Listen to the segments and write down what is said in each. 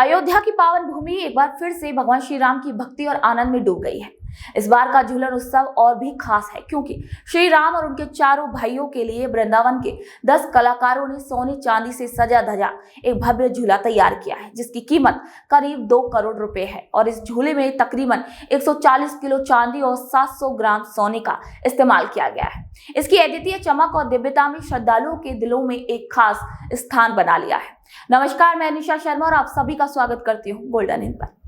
अयोध्या की पावन भूमि एक बार फिर से भगवान श्री राम की भक्ति और आनंद में डूब गई है। इस बार का झूलन उत्सव और भी खास है क्योंकि श्री राम और उनके चारों भाइयों के लिए वृंदावन के 10 कलाकारों ने सोने चांदी से सजा धजा एक भव्य झूला तैयार किया है, जिसकी कीमत करीब 2 करोड़ रुपए है। और इस झूले में तकरीबन 140 किलो चांदी और 700 ग्राम सोने का इस्तेमाल किया गया है। इसकी अद्वितीय चमक और दिव्यता में श्रद्धालुओं के दिलों में एक खास स्थान बना लिया है। नमस्कार, मैं निशा शर्मा और आप सभी का स्वागत करती हूँ गोल्डन हिंद पर।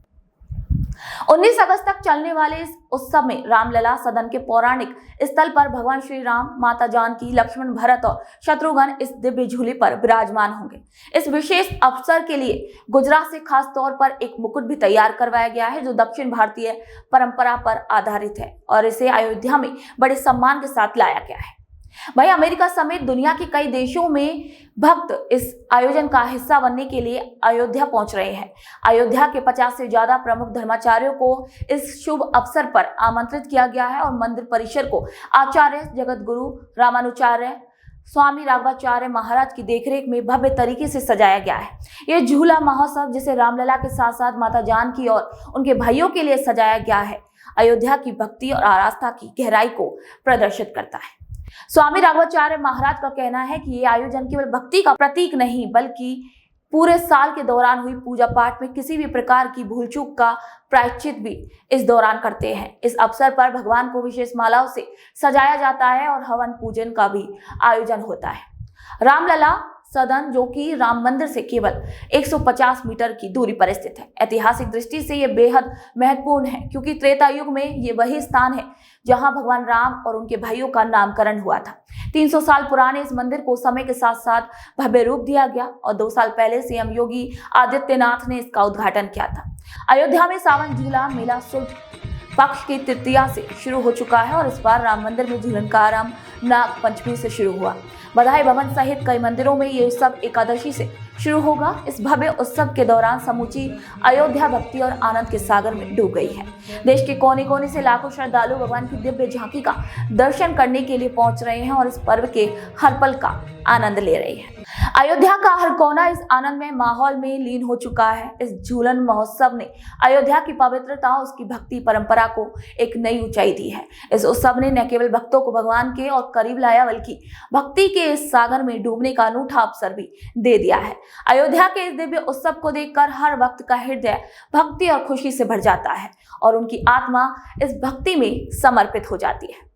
19 अगस्त तक चलने वाले इस उत्सव में रामलला सदन के पौराणिक स्थल पर भगवान श्री राम, माता जानकी, लक्ष्मण, भरत और शत्रुघ्न इस दिव्य झूले पर विराजमान होंगे। इस विशेष अवसर के लिए गुजरात से खास तौर पर एक मुकुट भी तैयार करवाया गया है, जो दक्षिण भारतीय परंपरा पर आधारित है और इसे अयोध्या में बड़े सम्मान के साथ लाया गया है। वहीं अमेरिका समेत दुनिया के कई देशों में भक्त इस आयोजन का हिस्सा बनने के लिए अयोध्या पहुंच रहे हैं। अयोध्या के 50 से ज्यादा प्रमुख धर्माचार्यों को इस शुभ अवसर पर आमंत्रित किया गया है और मंदिर परिसर को आचार्य जगत गुरु रामानुचार्य स्वामी राघवाचार्य महाराज की देखरेख में भव्य तरीके से सजाया गया है। यह झूला महोत्सव, जिसे रामलला के साथ साथ माता जानकी और उनके भाइयों के लिए सजाया गया है, अयोध्या की भक्ति और आस्था की गहराई को प्रदर्शित करता है। स्वामी राघवाचार्य महाराज का कहना है कि ये आयोजन केवल भक्ति का प्रतीक नहीं, बल्कि पूरे साल के दौरान हुई पूजा पाठ में किसी भी प्रकार की भूल चूक का प्रायश्चित भी इस दौरान करते हैं। इस अवसर पर भगवान को विशेष मालाओं से सजाया जाता है और हवन पूजन का भी आयोजन होता है। रामलला सदन, जो कि राम मंदिर से केवल 150 मीटर की दूरी पर स्थित है, ऐतिहासिक दृष्टि से यह बेहद महत्वपूर्ण है क्योंकि त्रेता युग में ये वही स्थान है जहां भगवान राम और उनके भाइयों का नामकरण हुआ था। 300 साल पुराने इस मंदिर को समय के साथ साथ भव्य रूप दिया गया और 2 साल पहले सीएम योगी आदित्यनाथ ने इसका उद्घाटन किया था। अयोध्या में सावन झूला मेला शुक्ल पक्ष की तृतीया से शुरू हो चुका है और इस बार राम मंदिर में झूलन का आरंभ नाग पंचमी से शुरू हुआ। बधाई भवन सहित कई मंदिरों में ये उत्सव एकादशी से शुरू होगा। इस भव्य उत्सव के दौरान समूची अयोध्या भक्ति और आनंद के सागर में डूब गई है। देश के कोने कोने से लाखों श्रद्धालु भगवान की दिव्य झांकी का दर्शन करने के लिए पहुंच रहे हैं और इस पर्व के हर पल का आनंद ले रहे हैं। अयोध्या का हर कोना इस आनंदमय माहौल में लीन हो चुका है। इस झूलन महोत्सव ने अयोध्या की पवित्रता, उसकी भक्ति परंपरा को एक नई ऊंचाई दी है। इस उत्सव ने न केवल भक्तों को भगवान के और करीब लाया, बल्कि भक्ति के इस सागर में डूबने का अनूठा अवसर भी दे दिया है। अयोध्या के इस दिव्य उत्सव को देखकर हर वक्त का हृदय भक्ति और खुशी से भर जाता है और उनकी आत्मा इस भक्ति में समर्पित हो जाती है।